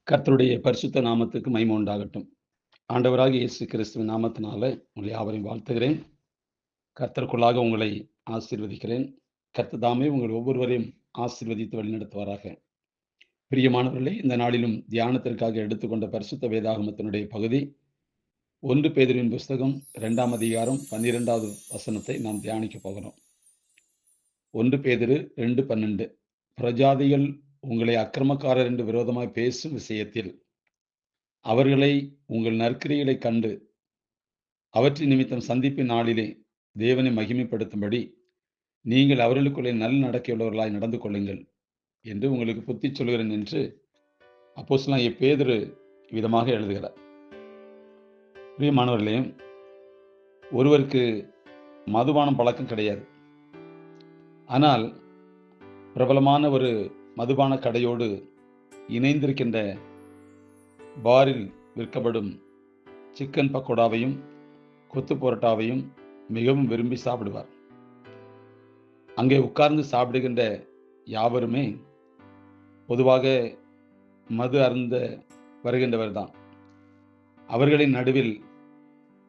கர்த்தருடைய பரிசுத்த நாமத்துக்கு மகிமை உண்டாகட்டும். ஆண்டவராகிய இயேசு கிறிஸ்துவின் நாமத்தினால உங்களை யாவரையும் வாழ்த்துகிறேன். கர்த்தருக்குள்ளாக உங்களை ஆசீர்வதிக்கிறேன். கர்த்தர் தாமே உங்கள் ஒவ்வொருவரையும் ஆசீர்வதித்து வழிநடத்துவாராக. பிரியமானவர்களே, இந்த நாளிலும் தியானத்திற்காக எடுத்துக்கொண்ட பரிசுத்த வேதாகமத்தினுடைய பகுதி 1 பேதுருவின் புஸ்தகம் 2ஆம் அதிகாரம் 12வது வசனத்தை நாம் தியானிக்க போகிறோம். 1 பேதுரு 2:12. பிரஜாதிகள் உங்களை அக்கிரமக்காரர் என்று விரோதமாய் பேசும் விஷயத்தில் அவர்களை உங்கள் நற்கிரியைகளைக் கண்டு அவற்றின் நிமித்தம் சந்திப்பின் நாளிலே தேவனை மகிமைப்படுத்தும்படி நீங்கள் அவர்களுக்குள்ளே நல் நடக்கையுள்ளவர்களாய் நடந்து கொள்ளுங்கள் என்று உங்களுக்கு புத்தி சொல்கிறேன் என்று அப்போஸ்தலனாகிய பேதுரு விதமாக எழுதுகிறார். பிரியமானவர்களே, ஒருவருக்கு மதுபானம் பழக்கம் கிடையாது. ஆனால் பிரபலமான ஒரு மதுபான கடையோடு இணைந்திருக்கின்ற பாரில் விற்கப்படும் சிக்கன் பக்கோடாவையும் கொத்து பரோட்டாவையும் மிகவும் விரும்பி சாப்பிடுவார். அங்கே உட்கார்ந்து சாப்பிடுகின்ற யாவருமே பொதுவாக மது அருந்த வருகின்றவர் தான். அவர்களின் நடுவில்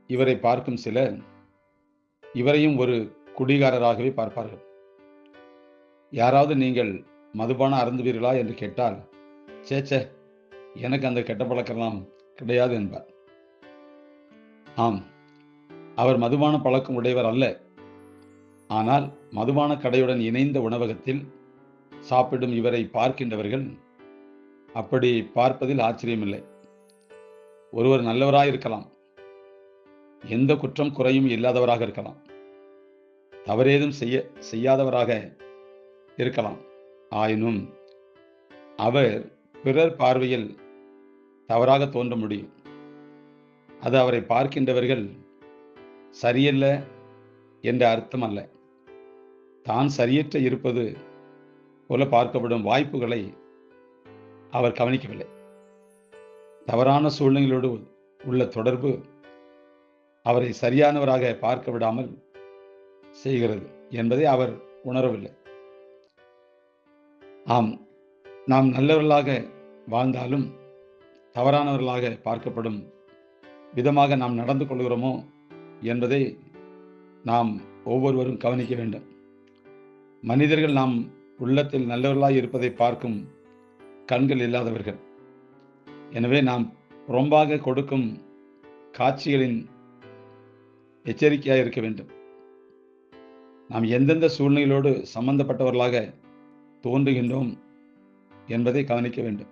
இவரை பார்க்கும் சிலர் இவரையும் ஒரு குடிகாரராகவே பார்ப்பார்கள். யாராவது நீங்கள் மதுபானம் அருந்துவீர்களா என்று கேட்டால், சேச்சே, எனக்கு அந்த கெட்ட பழக்கெல்லாம் கிடையாது என்பார். ஆம், அவர் மதுபான பழக்கம் உடையவர் அல்ல. ஆனால் மதுபான கடையுடன் இணைந்த உணவகத்தில் சாப்பிடும் இவரை பார்க்கின்றவர்கள் அப்படி பார்ப்பதில் ஆச்சரியமில்லை. ஒருவர் நல்லவராக இருக்கலாம், எந்த குற்றம் குறையும் இல்லாதவராக இருக்கலாம், தவறேதும் செய்யாதவராக இருக்கலாம். ஆயினும் அவர் பிறர் பார்வையில் தவறாக தோன்ற முடியும். அது அவரை பார்க்கின்றவர்கள் சரியல்ல என்ற அர்த்தம் அல்ல. தான் சரியற்ற இருப்பது போல பார்க்கப்படும் வாய்ப்புகளை அவர் கவனிக்கவில்லை. தவறான சூழ்நிலையோடு உள்ள தொடர்பு அவரை சரியானவராக பார்க்க விடாமல் செய்கிறது என்பதை அவர் உணரவில்லை. ஆம், நாம் நல்லவர்களாக வாழ்ந்தாலும் தவறானவர்களாக பார்க்கப்படும் விதமாக நாம் நடந்து கொள்கிறோமோ என்பதை நாம் ஒவ்வொருவரும் கவனிக்க வேண்டும். மனிதர்கள் நாம் உள்ளத்தில் நல்லவர்களாக இருப்பதை பார்க்கும் கண்கள் இல்லாதவர்கள். எனவே நாம் புறம்பாக கொடுக்கும் காட்சிகளின் எச்சரிக்கையாக இருக்க வேண்டும். நாம் எந்தெந்த சூழ்நிலையோடு சம்பந்தப்பட்டவர்களாக தோன்றுகின்றோம் என்பதை கவனிக்க வேண்டும்.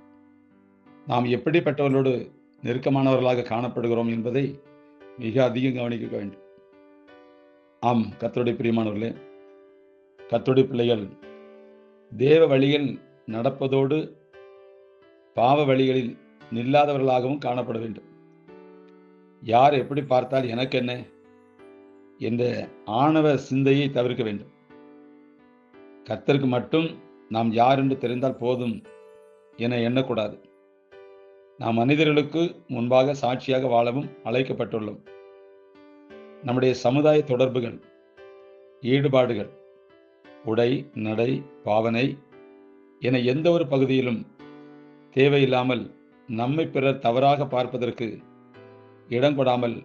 நாம் எப்படிப்பட்டவர்களோடு நெருக்கமானவர்களாக காணப்படுகிறோம் என்பதை மிக அதிகம் கவனிக்க வேண்டும். ஆம், கர்த்தருடைய பிரியமானவர்களே, கர்த்தருடைய பிள்ளைகள் தேவ வழியில் நடப்பதோடு பாவ வழிகளில் நில்லாதவர்களாகவும் காணப்பட வேண்டும். யார் எப்படி பார்த்தால் எனக்கு என்ன என்ற ஆணவ சிந்தையை தவிர்க்க வேண்டும். கர்த்தருக்கு மட்டும் நாம் யார் என்று தெரிந்தால் போதும் என எண்ணக்கூடாது. நாம் மனிதர்களுக்கு முன்பாக சாட்சியாக வாழவும் அழைக்கப்பட்டுள்ளோம். நம்முடைய சமுதாய தொடர்புகள், ஈடுபாடுகள், உடை, நடை, பாவனை என எந்த ஒரு பகுதியிலும் தேவையில்லாமல் நம்மை பிறர் தவறாக பார்ப்பதற்கு இடம் கொடாமல்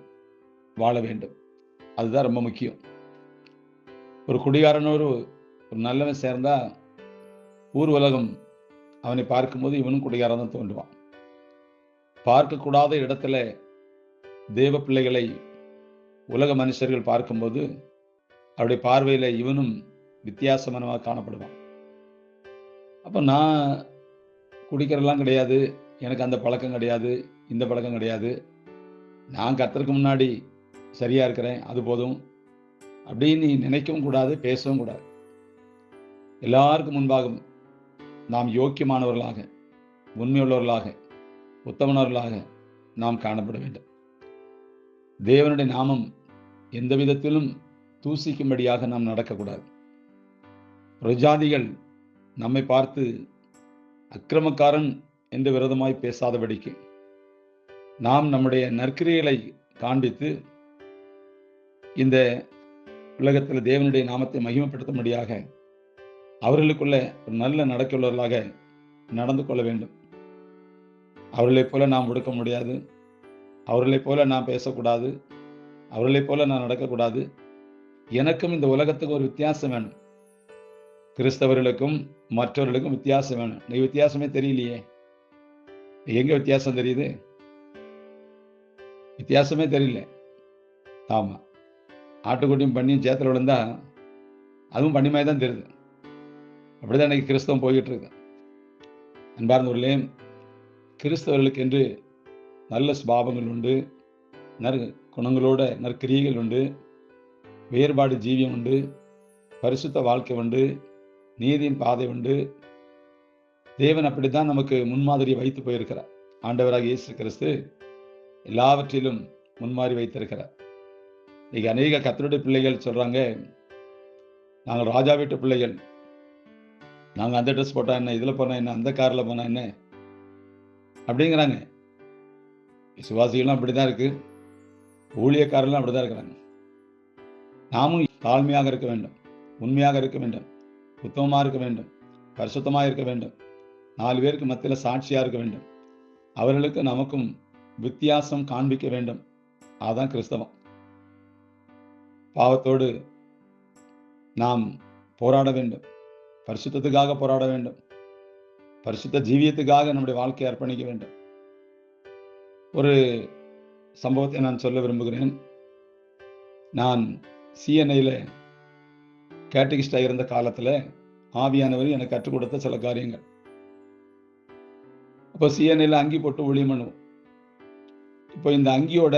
வாழ வேண்டும். அதுதான் ரொம்ப முக்கியம். ஒரு குடிகாரனோடு ஒரு நல்லவன் சேர்ந்தா ஊர் உலகம் அவனை பார்க்கும்போது இவனும் குடிகாரன் தான் தோன்றுவான். பார்க்கக்கூடாத இடத்துல தேவ பிள்ளைகளை உலக மனுஷர்கள் பார்க்கும்போது அவருடைய பார்வையில் இவனும் வித்தியாசமானவனாக காணப்படுவான். அப்போ நான் குடிக்கிறதெல்லாம் கிடையாது, எனக்கு அந்த பழக்கம் கிடையாது, இந்த பழக்கம் கிடையாது, நான் கர்த்தருக்கு முன்னாடி சரியாக இருக்கிறேன், அது போதும் அப்படின்னு நீ நினைக்கவும் கூடாது, பேசவும் கூடாது. எல்லாருக்கும் முன்பாக நாம் யோக்கியமானவர்களாக, உண்மையுள்ளவர்களாக, உத்தமனவர்களாக நாம் காணப்பட வேண்டும். தேவனுடைய நாமம் எந்த விதத்திலும் தூசிக்கும்படியாக நாம் நடக்கக்கூடாது. பிரஜாதிகள் நம்மை பார்த்து அக்கிரமக்காரன் என்று விரோதமாய் பேசாதபடிக்கு நாம் நம்முடைய நற்கிரியைகளை காண்பித்து இந்த உலகத்தில் தேவனுடைய நாமத்தை மகிமைப்படுத்தும்படியாக அவர்களுக்குள்ள ஒரு நல்ல நடக்கையுள்ளவர்களாக நடந்து கொள்ள வேண்டும். அவர்களைப் போல நாம் உடுக்க முடியாது, அவர்களைப் போல நான் பேசக்கூடாது, அவர்களைப் போல நான் நடக்கக்கூடாது. எனக்கும் இந்த உலகத்துக்கு ஒரு வித்தியாசம் வேணும். கிறிஸ்தவர்களுக்கும் மற்றவர்களுக்கும் வித்தியாசம் வேணும். நீ வித்தியாசமே தெரியலையே. எங்க வித்தியாசம் தெரியுது? வித்தியாசமே தெரியல. ஆமா, ஆட்டுக்குட்டியும் பண்ணியும் சேத்துல விழுந்தா அதுவும் பண்ணி மாதிரி தான் தெரியுது. அப்படிதான் இன்னைக்கு கிறிஸ்தவம் போய்கிட்டு இருக்கு. அன்பார்ந்தவர்களே, கிறிஸ்தவர்களுக்கு என்று நல்ல சுபாவங்கள் உண்டு, குணங்களோட நற்கிரியைகள் உண்டு, வேறுபாடு ஜீவியம் உண்டு, பரிசுத்த வாழ்க்கை உண்டு, நீதியின் பாதை உண்டு. தேவன் அப்படித்தான் நமக்கு முன்மாதிரியை வைத்து போயிருக்கிறார். ஆண்டவராக இயேசு கிறிஸ்து எல்லாவற்றிலும் முன்மாதிரி வைத்திருக்கிறார். இன்னைக்கு அநேக கர்த்தருடைய பிள்ளைகள் சொல்றாங்க, நாங்கள் ராஜா வீட்டு பிள்ளைகள், நாங்கள் அந்த ட்ரெஸ் போட்டா என்ன, இதில் போனா என்ன, அந்த காரில் போனா என்ன அப்படிங்கிறாங்க. விசுவாசிகளும் அப்படிதான் இருக்கு, ஊழியக்காரர்களும் அப்படிதான் இருக்கிறாங்க. நாமும் தாழ்மையாக இருக்க வேண்டும், உண்மையாக இருக்க வேண்டும், உத்தமமாக இருக்க வேண்டும், பரிசுத்தமாக இருக்க வேண்டும், 4 பேருக்கு மத்தியில் சாட்சியாக இருக்க வேண்டும், அவர்களுக்கு நமக்கும் வித்தியாசம் காண்பிக்க வேண்டும். அதுதான் கிறிஸ்தவம். பாவத்தோடு நாம் போராட வேண்டும், பரிசுத்தத்துக்காக போராட வேண்டும், பரிசுத்த ஜீவியத்துக்காக நம்முடைய வாழ்க்கையை அர்ப்பணிக்க வேண்டும். ஒரு சம்பவத்தை நான் சொல்ல விரும்புகிறேன். நான் சிஎன்ஐயில் கேட்டகிஸ்டாக இருந்த காலத்தில் ஆவியானவர் எனக்கு கற்றுக் கொடுத்த சில காரியங்கள். இப்போ சிஎன்ஐயில் அங்கி போட்டு ஊழியம் பண்ணுவோம். இப்போ இந்த அங்கியோட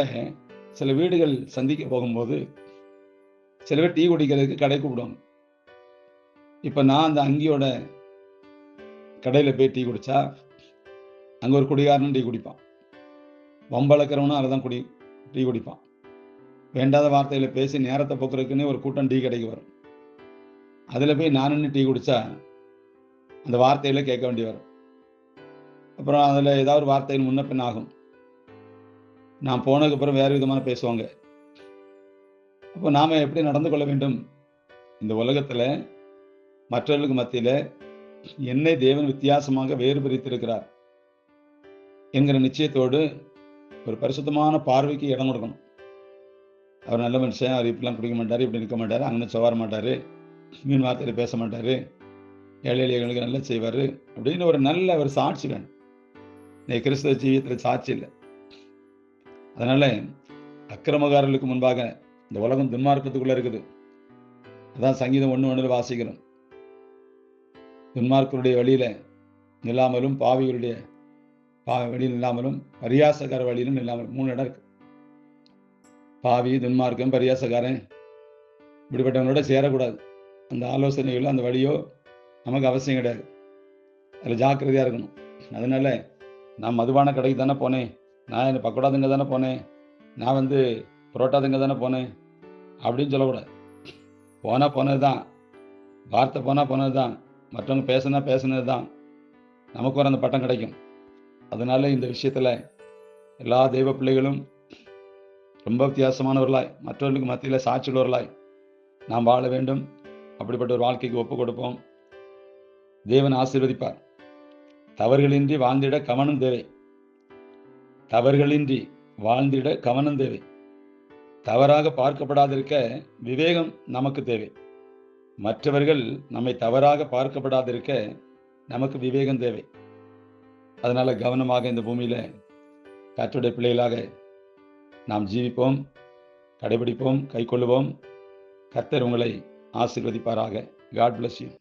சில வீடுகள் சந்திக்க போகும்போது சில பேர் டீ குடிக்கிறதுக்கு கடை கூப்பிடுவாங்க. இப்போ நான் அந்த அங்கியோட கடையில் போய் டீ குடித்தா அங்கே ஒரு குடிகாரனும் டீ குடிப்பான், வம்பளக்கிறவனும் அதை தான் டீ குடிப்பான். வேண்டாத வார்த்தைகளை பேசி நேரத்தை போக்குறதுக்குன்னே ஒரு கூட்டம் டீ கடைக்கு வரும். அதில் போய் நான் டீ குடித்தா அந்த வார்த்தைகளை கேட்க வேண்டி வரும். அப்புறம் அதில் ஏதாவது ஒரு வார்த்தைகள் முன்ன பின் ஆகும். நான் போனதுக்கப்புறம் வேறு விதமான பேசுவாங்க. அப்போ நாம் எப்படி நடந்து கொள்ள வேண்டும்? இந்த உலகத்தில் மற்றவர்களுக்கு மத்தியில் என்னை தேவன் வித்தியாசமாக வேறு பிரித்திருக்கிறார் என்கிற நிச்சயத்தோடு ஒரு பரிசுத்தமான பார்வைக்கு இடம் கொடுக்கணும். அவர் நல்ல மனுஷன், அவர் இப்படிலாம் குடிக்க மாட்டார், இப்படி நிற்க மாட்டார், அங்கே சவார மாட்டார், மீன் வார்த்தையில் பேச மாட்டார், ஏழை எளியவர்களுக்கு நல்லா செய்வார் அப்படின்னு ஒரு நல்ல ஒரு சாட்சி வேணும். இன்னைக்கு கிறிஸ்தவ ஜீவியத்தில் சாட்சி இல்லை. அதனால் அக்கிரமகாரர்களுக்கு முன்பாக இந்த உலகம் துன்மார்க்கத்துக்குள்ளே இருக்குது. அதான் சங்கீதம் 1:1 வாசிக்கிறோம். துன்மார்க்கருடைய வழியில் நில்லாமலும், பாவிகளுடைய வழியில் இல்லாமலும், பரியாசக்கார வழியிலும் இல்லாமலும் 3 இடம் இருக்கு. பாவி, துன்மார்க்கம், பரியாசக்காரன் இப்படிப்பட்டவங்களோட சேரக்கூடாது. அந்த ஆலோசனைகளோ அந்த வழியோ நமக்கு அவசியம் கிடையாது. அதில் ஜாக்கிரதையாக இருக்கணும். அதனால நான் மதுபான கடைக்கு தானே போனேன், நான் பக்கோடா திங்க தானே போனேன், நான் புரோட்டா திங்க தானே போனேன் அப்படின்னு சொல்லக்கூடாது. போனது தான், வார்த்தை போனது தான், மற்றவங்க பேசுனது தான், நமக்கு வர அந்த பட்டம் கிடைக்கும். அதனால இந்த விஷயத்தில் எல்லா தெய்வ பிள்ளைகளும் ரொம்ப வித்தியாசமானவர்களாய், மற்றவர்களுக்கு மத்தியில் சாட்சியுள்ளவர்களாய் நாம் வாழ வேண்டும். அப்படிப்பட்ட ஒரு வாழ்க்கைக்கு ஒப்பு கொடுப்போம். தேவன் ஆசீர்வதிப்பார். தவறுகளின்றி வாழ்ந்திட கவனம் தேவை. தவறுகளின்றி வாழ்ந்திட கவனம் தேவை. தவறாக பார்க்கப்படாதிருக்க விவேகம் நமக்கு தேவை. மற்றவர்கள் நம்மை தவறாக பார்க்கப்படாதிருக்க நமக்கு விவேகம் தேவை. அதனால கவனமாக இந்த பூமியில கர்த்தருடைய பிள்ளைகளாக நாம் ஜீவிப்போம், கடைபிடிப்போம், கைக்கொள்ளுவோம். கர்த்தர் உங்களை ஆசீர்வதிப்பாராக. God bless you.